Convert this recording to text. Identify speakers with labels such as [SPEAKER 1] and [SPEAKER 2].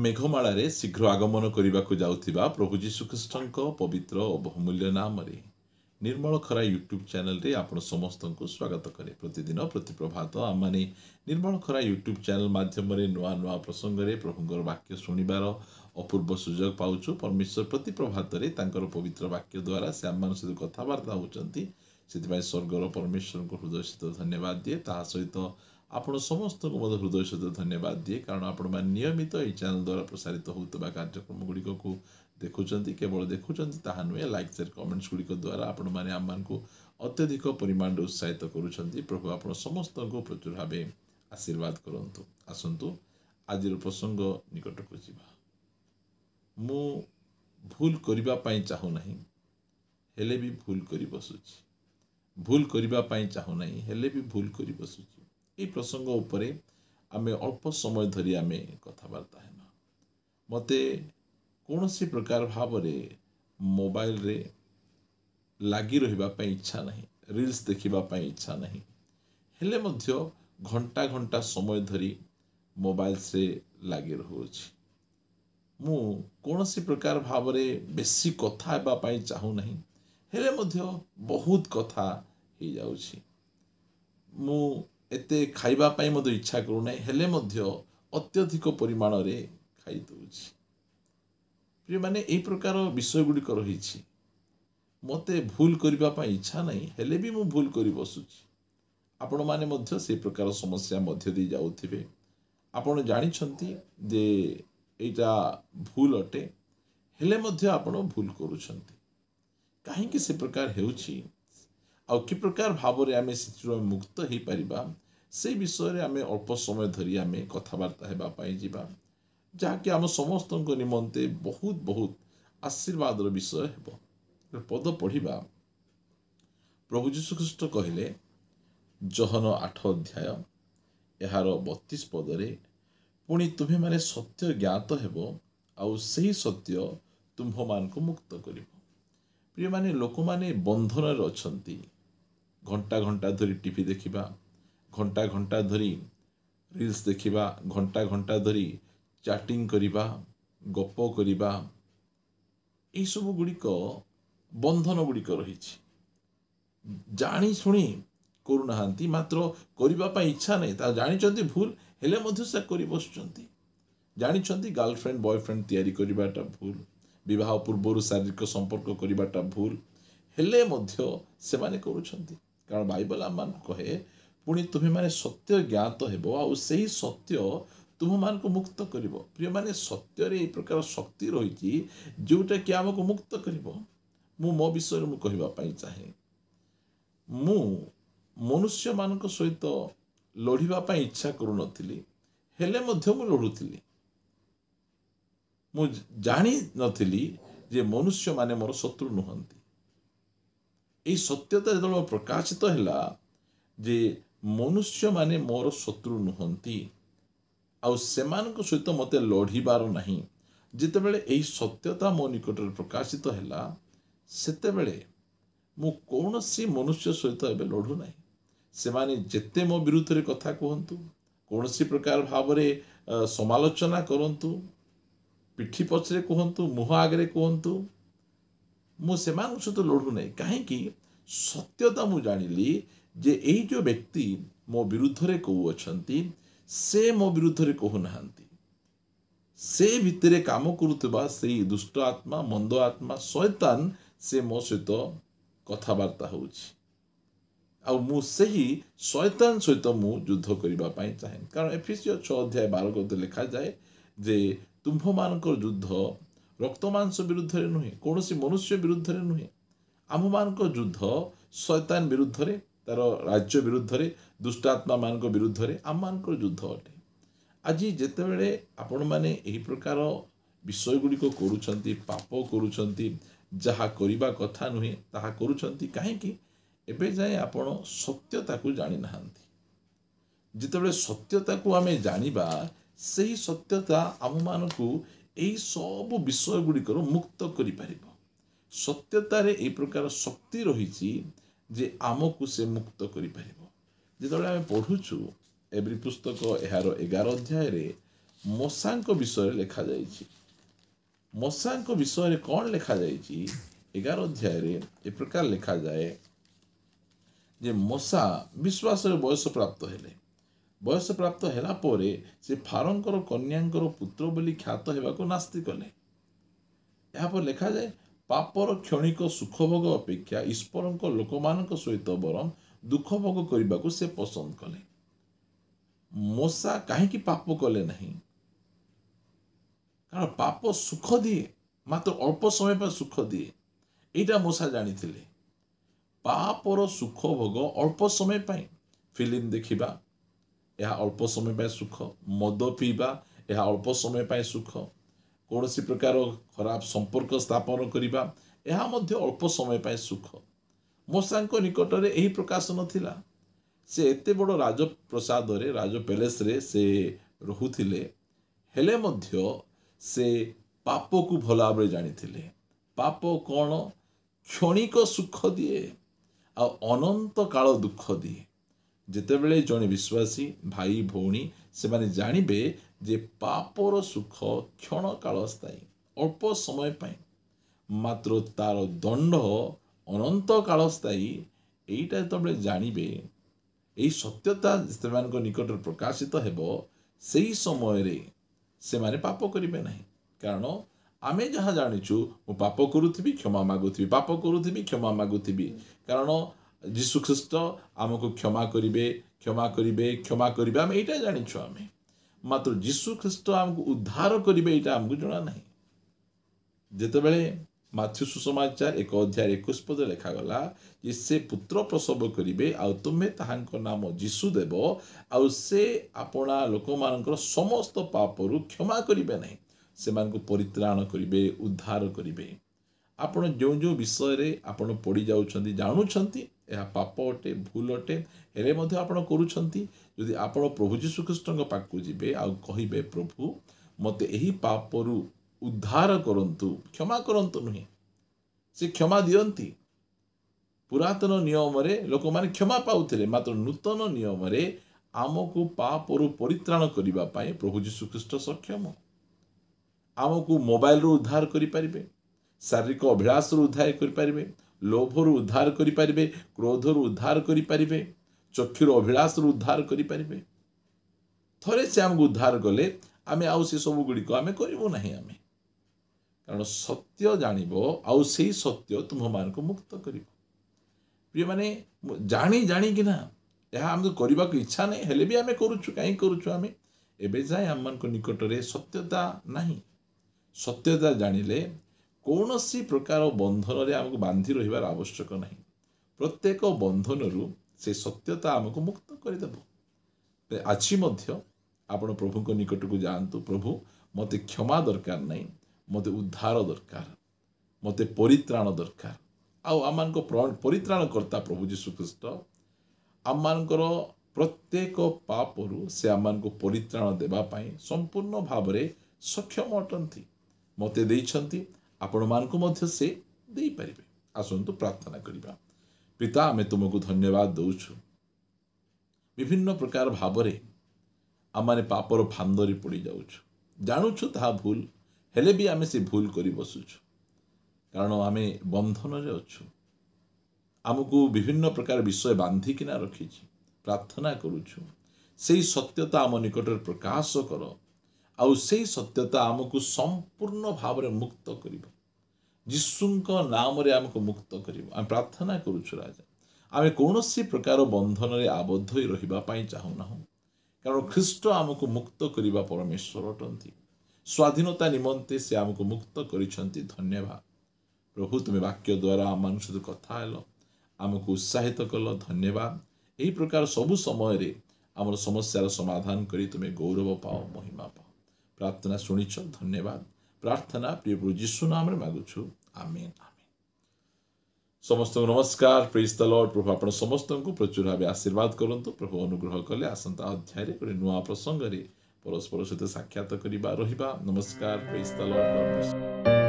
[SPEAKER 1] मेघमाळारे शीघ्र आगमन करने जाउथिबा प्रभु जीशुख्रीष्टଙ୍କ पवित्र और बहुमूल्य नाम रे निर्मल खरा यूट्यूब चैनल रे आपण समस्त को स्वागत करे। प्रतिदिन प्रति प्रभात आम माने निर्मल खरा यूट्यूब चैनल माध्यम रे नुआ नुआ प्रसंग रे प्रभुଙ୍କର वाक्य शुणिबार अपूर्व सुजोग पाउछु। परमेश्वर प्रति प्रभात रे तांकर पवित्र वाक्य द्वारा से आम सहित कथबार्ता होचंती। से स्वर्गर परमेश्वर को हृदय सहित धन्यवाद दिए। ता सहित आपण समस्त को मत हृदय सहित धन्यवाद दिए, कारण आपण मैंने नियमित यह चैनल द्वारा प्रसारित होता कार्यक्रम गुड़िक को देखुंत। केवल देखुंत ताहा नुहे, लाइक शेयर कमेंट्स गुड़िक द्वारा आपण मैंने आम को अत्यधिक परिमाण उत्साहित करुँच। प्रभु आप समस्त को प्रचुर भाव आशीर्वाद करंतु। आसंतु आज प्रसंग निकट को जीवा। मु भूल करबा पई चाहू नहीं, हेले भी भूल करी बसुची। भूल करबा पई चाहू नहीं, हेले भी भूल करी बसुची। ये प्रसंग उपरे आमे अल्प समय धरी आमे कथबार्ता हेमा। मते कौन सी प्रकार भाव रे मोबाइल रे लागी रहिबा पई इच्छा नहीं, रील्स देखिबा पई इच्छा नहीं, हेले मध्य घंटा घंटा समय धरी मोबाइल से लागी रहुछि। मु कौन सी प्रकार भाव रे बेसी कथा हेबा पई चाहू नहीं, हेले मध्य बहुत कथा ही जाउछि। मु एते खाइबा पाई मध्य इच्छा करू नहीं, हेले मध्य अत्यधिक परिमाण रे खाई दउछि। प्रिय माने एई प्रकार विषय गुड़िक रही। मते भूल करबा पाई इच्छा नहीं, हेले भी मु भूल करी बसुछि। आपण माने मध्य से प्रकार समस्या मध्य दी जाउथिबे। आपण जानि छंती जे एटा भूल अटे, हेले मध्य आपण भूल करूछंती। काहे कि से प्रकार हेउछि आ कि प्रकार भाव रे आमे सिचुर मुक्त ही परिबा, से विषय रे आमे अल्प समय धरी आमे कथबार्ता हेबा पाई जिबा, जहाँकि आम समस्त निमंते बहुत बहुत आशीर्वाद विषय हेबो। पद पढ़िबा। प्रभु जीशु ख्रीष्ट कहले जहन 8 अध्याय यार 32 पदरे, पुणी तुम्हें माने सत्य ज्ञात हेबो आउ सही सत्य तुम्ह मान को मुक्त करिबो। प्रिय माने लोक माने बंधन रे अछंती। घंटा घंटा धरी टीवी देखिबा, घंटा घंटा धरी रील्स देखिबा, घंटा घंटा धरी चैटिंग करिबा, गप करिबा, ए सब गुड़िक बंधन गुड़िक रही। जानी शुणी करूनाहांती, मात्र करिबा पई इच्छा नहीं। ता जानिचंती भूल, हेले मध्य से करि बसुचंती। जानिचंती गर्लफ्रेंड बॉयफ्रेंड तैयारी करिबाटा भूल, विवाह पूर्व शारीरिक संपर्क करिबाटा भूल, हेले मध्य से माने करूछंती। कारण बाइबल आम कहे पुणी तुम्हें माने सत्य ज्ञात हेबो आ सही सत्य तुम मान को मुक्त करिबो। प्रिय माने सत्य रे ए प्रकार शक्ति रही जोटा कि आमको मुक्त करिबो। मु मो विषय मु कहबा पई चाहे, मु मनुष्य मान सहित लड़िबा पई इच्छा करू नथिली, हेले मध्य मु लड़ुथिली। मु जानी नथिली जे मनुष्य माने मोर शत्रु नुहंती। ए सत्यता जो प्रकाशित हैला जे मनुष्य माने मोर शत्रु नुहंती आउ सेमानक सहित मते लड़िबार नहीं। जितेबेले एही सत्यता मो निकट प्रकाशित हैला, सेतेबेले मु कौनसी मनुष्य सहित एबे लड़ू नहीं। सेमाने जेते मो विरुद्ध रे कथा कहंतु, कौनसी प्रकार भाव रे समालोचना करंतु, पिठी पछरे कहंतु, मुह आगरे कहंतु, मु सेमान सहित लड़ू नहीं। काहे कि सत्यता मु जानिली जे एही जो व्यक्ति मो विरुद्ध रे कहू अछंती, से मो विरुद्ध रे कहू नाहंती। से भितरे काम करुवा से दुष्ट आत्मा, मंद आत्मा, शैतान से मो सहित कथबार्ता होउछि। आउ मु सही शैतान सहित मु युद्ध करिबा पई चाहे। कारण एफिसियो 6 अध्याय 12 पद लिखा जाए जे तुम्भ मानकर युद्ध रक्त मांस विरुद्ध रे नुहे, कौनसी मनुष्य विरुद्ध रे नुहे। आम मानकर युद्ध शैतान विरुद्ध रे, तार राज्य विरुद्ध रे, दुष्ट आत्मा मान विरुद्ध रे आम मानकर युद्ध अटे। आज जेतेबेले आपण माने एही प्रकार विषय गुड़िक करूछंती, पाप करूछंती, जहा करिबा कथा नुहे ताहा करूछंती, काहे कि एबे जाए आपण सत्यता को जानि नाहंती। जेतेबेले सत्यता को आमे जानिबा, सही सत्यता आम मानकू एही सब विषय गुड़िकर मुक्त करि परिबो। सत्यता रे एही प्रकार शक्ति रहिछि जे आमको से मुक्त करि परिबो। जेतेबेले आमे पढुछु एब्री पुस्तक यार 11 अध्याय रे ମଶାଙ୍କ ବିଷୟରେ ଲେଖାଯାଇଛି। ମଶାଙ୍କ ବିଷୟରେ କ'ଣ ଲେଖାଯାଇଛି? 11 ଅଧ୍ୟାୟରେ ଏ ପ୍ରକାର ଲେଖାଯାଏ ଯେ ମଶା ବିଶ୍ୱାସରେ ବୟସ ପ୍ରାପ୍ତ ହେଲେ। ବୟସ ପ୍ରାପ୍ତ ହେଲା ପରେ ସେ ଫାରୋଙ୍କର କନ୍ୟାଙ୍କର ପୁତ୍ର ବୋଲି ଖ୍ୟାତ ହେବାକୁ ନାସ୍ତି କଲେ। ଏହାପରେ ଲେଖାଯାଏ ପାପର କ୍ଷଣିକ ସୁଖଭୋଗ ଅପେକ୍ଷା ଈଶ୍ୱରଙ୍କ ଲୋକମାନଙ୍କ ସହିତ ବରଂ ଦୁଃଖ ଭୋଗ କରିବାକୁ ସେ ପସନ୍ଦ କଲେ। ମଶା କାହିଁକି ପାପ କଲେ ନାହିଁ? କାରଣ ପାପ ସୁଖ ଦିଏ, ମାତ୍ର ଅଳ୍ପ ସମୟ ପାଇଁ ସୁଖ ଦିଏ। ଏଇଟା ମଶା ଜାଣିଥିଲେ। ପାପର ସୁଖ ଭୋଗ ଅଳ୍ପ ସମୟ ପାଇଁ। ଫିଲ୍ମ ଦେଖିବା ଏହା ଅଳ୍ପ ସମୟ ପାଇଁ ସୁଖ, ମଦ ପିଇବା ଏହା ଅଳ୍ପ ସମୟ ପାଇଁ ସୁଖ, କୌଣସି ପ୍ରକାର ଖରାପ ସମ୍ପର୍କ ସ୍ଥାପନ କରିବା ଏହା ମଧ୍ୟ ଅଳ୍ପ ସମୟ ପାଇଁ ସୁଖ। ମଶାଙ୍କ ନିକଟରେ ଏହି ପ୍ରକାଶ ନଥିଲା। ସେ ଏତେ ବଡ଼ ରାଜପ୍ରସାଦରେ, ରାଜ ପ୍ୟାଲେସରେ ସେ ରହୁଥିଲେ, ହେଲେ ମଧ୍ୟ ସେ ପାପକୁ ଭଲ ଭାବରେ ଜାଣିଥିଲେ। ପାପ କ'ଣ? କ୍ଷଣିକ ସୁଖ ଦିଏ ଆଉ ଅନନ୍ତ କାଳ ଦୁଃଖ ଦିଏ। ଯେତେବେଳେ ଜଣେ ବିଶ୍ୱାସୀ ଭାଇ ଭଉଣୀ ସେମାନେ ଜାଣିବେ ଯେ ପାପର ସୁଖ କ୍ଷଣ କାଳ ସ୍ଥାୟୀ, ଅଳ୍ପ ସମୟ ପାଇଁ, ମାତ୍ର ତାର ଦଣ୍ଡ ଅନନ୍ତ କାଳ ସ୍ଥାୟୀ, ଏଇଟା ଯେତେବେଳେ ଜାଣିବେ, ଏହି ସତ୍ୟତା ସେମାନଙ୍କ ନିକଟରେ ପ୍ରକାଶିତ ହେବ, ସେହି ସମୟରେ ସେମାନେ ପାପ କରିବେ ନାହିଁ। କାରଣ ଆମେ ଯାହା ଜାଣିଛୁ, ମୁଁ ପାପ କରୁଥିବି କ୍ଷମା ମାଗୁଥିବି, ପାପ କରୁଥିବି କ୍ଷମା ମାଗୁଥିବି। କାରଣ ଯୀଶୁ ଖ୍ରୀଷ୍ଟ ଆମକୁ କ୍ଷମା କରିବେ, କ୍ଷମା କରିବେ, କ୍ଷମା କରିବେ, ଆମେ ଏଇଟା ଜାଣିଛୁ। ଆମେ ମାତ୍ର ଯୀଶୁ ଖ୍ରୀଷ୍ଟ ଆମକୁ ଉଦ୍ଧାର କରିବେ ଏଇଟା ଆମକୁ ଜଣା ନାହିଁ। ଯେତେବେଳେ ମାଥ୍ୟୁ ସୁସମାଚାର 1 ଅଧ୍ୟାୟ 21 ପଦ ଲେଖାଗଲା ଯେ ସେ ପୁତ୍ର ପ୍ରସବ କରିବେ ଆଉ ତୁମେ ତାହାଙ୍କ ନାମ ଯୀଶୁ ଦେବ, ଆଉ ସେ ଆପଣା ଲୋକମାନଙ୍କର ସମସ୍ତ ପାପରୁ କ୍ଷମା କରିବେ ନାହିଁ, ସେମାନଙ୍କୁ ପରିତ୍ରାଣ କରିବେ, ଉଦ୍ଧାର କରିବେ। ଆପଣ ଯେଉଁ ଯେଉଁ ବିଷୟରେ ଆପଣ ପଡ଼ିଯାଉଛନ୍ତି, ଜାଣୁଛନ୍ତି ଏହା ପାପ ଅଟେ, ଭୁଲ ଅଟେ, ହେଲେ ମଧ୍ୟ ଆପଣ କରୁଛନ୍ତି, ଯଦି ଆପଣ ପ୍ରଭୁ ଯୀଶୁ ଖ୍ରୀଷ୍ଟଙ୍କ ପାଖକୁ ଯିବେ ଆଉ କହିବେ ପ୍ରଭୁ ମୋତେ ଏହି ପାପରୁ ଉଦ୍ଧାର କରନ୍ତୁ, କ୍ଷମା କରନ୍ତୁ ନୁହେଁ, ସେ କ୍ଷମା ଦିଅନ୍ତି। ପୁରାତନ ନିୟମରେ ଲୋକମାନେ କ୍ଷମା ପାଉଥିଲେ, ମାତ୍ର ନୂତନ ନିୟମରେ ଆମକୁ ପାପରୁ ପରିତ୍ରାଣ କରିବା ପାଇଁ ପ୍ରଭୁ ଯୀଶୁ ଖ୍ରୀଷ୍ଟ ସକ୍ଷମ। ଆମକୁ ମୋବାଇଲରୁ ଉଦ୍ଧାର କରିପାରିବେ, ଶାରୀରିକ ଅଭିଳାଷରୁ ଉଦ୍ଧାର କରିପାରିବେ, ଲୋଭରୁ ଉଦ୍ଧାର କରିପାରିବେ, କ୍ରୋଧରୁ ଉଦ୍ଧାର କରିପାରିବେ, ଚକ୍ଷୁର ଅଭିଳାଷରୁ ଉଦ୍ଧାର କରିପାରିବେ। ଥରେ ସେ ଆମକୁ ଉଦ୍ଧାର କଲେ ଆମେ ଆଉ ସେ ସବୁ ଗୁଡ଼ିକ ଆମେ କରିବୁ ନାହିଁ। ଆମେ କାରଣ ସତ୍ୟ ଜାଣିବ ଆଉ ସେଇ ସତ୍ୟ ତୁମମାନଙ୍କୁ ମୁକ୍ତ କରିବ। ପ୍ରିୟମାନେ, ଜାଣିକିନା ଏହା ଆମକୁ କରିବାକୁ ଇଚ୍ଛା ନାହିଁ, ହେଲେ ବି ଆମେ କରୁଛୁ। କାହିଁକି କରୁଛୁ? ଆମେ ଏବେ ଯାଏ ଆମମାନଙ୍କ ନିକଟରେ ସତ୍ୟତା ନାହିଁ। ସତ୍ୟତା ଜାଣିଲେ କୌଣସି ପ୍ରକାର ବନ୍ଧନରେ ଆମକୁ ବାନ୍ଧି ରହିବାର ଆବଶ୍ୟକ ନାହିଁ। ପ୍ରତ୍ୟେକ ବନ୍ଧନରୁ ସେ ସତ୍ୟତା ଆମକୁ ମୁକ୍ତ କରିଦେବ। ଆଜି ମଧ୍ୟ ଆପଣ ପ୍ରଭୁଙ୍କ ନିକଟକୁ ଯାଆନ୍ତୁ, ପ୍ରଭୁ ମୋତେ କ୍ଷମା ଦରକାର ନାହିଁ, ମୋତେ ଉଦ୍ଧାର ଦରକାର, ମୋତେ ପରିତ୍ରାଣ ଦରକାର। ଆଉ ଆମମାନଙ୍କ ପରିତ୍ରାଣକର୍ତ୍ତା ପ୍ରଭୁ ଯୀଶୁ ଖ୍ରୀଷ୍ଟ ଆମମାନଙ୍କର ପ୍ରତ୍ୟେକ ପାପରୁ ସେ ଆମମାନଙ୍କୁ ପରିତ୍ରାଣ ଦେବା ପାଇଁ ସମ୍ପୂର୍ଣ୍ଣ ଭାବରେ ସକ୍ଷମ ଅଟନ୍ତି। ମୋତେ ଦେଇଛନ୍ତି, ଆପଣମାନଙ୍କୁ ମଧ୍ୟ ସେ ଦେଇପାରିବେ। ଆସନ୍ତୁ ପ୍ରାର୍ଥନା କରିବା। ପିତା, ଆମେ ତୁମକୁ ଧନ୍ୟବାଦ ଦେଉଛୁ। ବିଭିନ୍ନ ପ୍ରକାର ଭାବରେ ଆମମାନେ ପାପର ଫାନ୍ଦରେ ପଡ଼ିଯାଉଛୁ, ଜାଣୁଛୁ ତାହା ଭୁଲ, ହେଲେ ବି ଆମେ ସେ ଭୁଲ କରି ବସୁଛୁ। କାରଣ ଆମେ ବନ୍ଧନରେ ଅଛୁ, ଆମକୁ ବିଭିନ୍ନ ପ୍ରକାର ବିଷୟ ବାନ୍ଧିକିନା ରଖିଛି। ପ୍ରାର୍ଥନା କରୁଛୁ ସେଇ ସତ୍ୟତା ଆମ ନିକଟରେ ପ୍ରକାଶ କର, ଆଉ ସେଇ ସତ୍ୟତା ଆମକୁ ସମ୍ପୂର୍ଣ୍ଣ ଭାବରେ ମୁକ୍ତ କରିବ। ଯୀଶୁଙ୍କ ନାମରେ ଆମକୁ ମୁକ୍ତ କରିବ। ଆମେ ପ୍ରାର୍ଥନା କରୁଛୁ ରାଜା, ଆମେ କୌଣସି ପ୍ରକାର ବନ୍ଧନରେ ଆବଦ୍ଧ ହୋଇ ରହିବା ପାଇଁ ଚାହୁଁନାହୁଁ। କାରଣ ଖ୍ରୀଷ୍ଟ ଆମକୁ ମୁକ୍ତ କରିବା ପରମେଶ୍ୱର ଅଟନ୍ତି। ସ୍ୱାଧୀନତା ନିମନ୍ତେ ସେ ଆମକୁ ମୁକ୍ତ କରିଛନ୍ତି। ଧନ୍ୟବାଦ ପ୍ରଭୁ, ତୁମେ ବାକ୍ୟ ଦ୍ୱାରା ଆମମାନଙ୍କ ସହିତ କଥା ହେଲ, ଆମକୁ ଉତ୍ସାହିତ କଲ। ଧନ୍ୟବାଦ। ଏହି ପ୍ରକାର ସବୁ ସମୟରେ ଆମର ସମସ୍ୟାର ସମାଧାନ କରି ତୁମେ ଗୌରବ ପାଅ, ମହିମା ପାଅ। ପ୍ରାର୍ଥନା ଶୁଣିଛ, ଧନ୍ୟବାଦ। ପ୍ରାର୍ଥନା ପ୍ରିୟ ପ୍ରଭୁ ଯୀଶୁ ନାମରେ ମାଗୁଛୁ, ଆମେନ୍ ଆମେନ୍। ସମସ୍ତଙ୍କୁ ନମସ୍କାର, ପ୍ରେଜ୍ ଦ ଲର୍ଡ। ପ୍ରଭୁ ଆପଣ ସମସ୍ତଙ୍କୁ ପ୍ରଚୁର ଭାବେ ଆଶୀର୍ବାଦ କରନ୍ତୁ। ପ୍ରଭୁ ଅନୁଗ୍ରହ କଲେ ଆସନ୍ତା ଅଧ୍ୟାୟରେ ଗୋଟେ ନୂଆ ପ୍ରସଙ୍ଗରେ ପରସ୍ପର ସହିତ ସାକ୍ଷାତ କରିବା ରହିବା। ନମସ୍କାର, ପ୍ରେଜ୍ ଦ ଲର୍ଡ।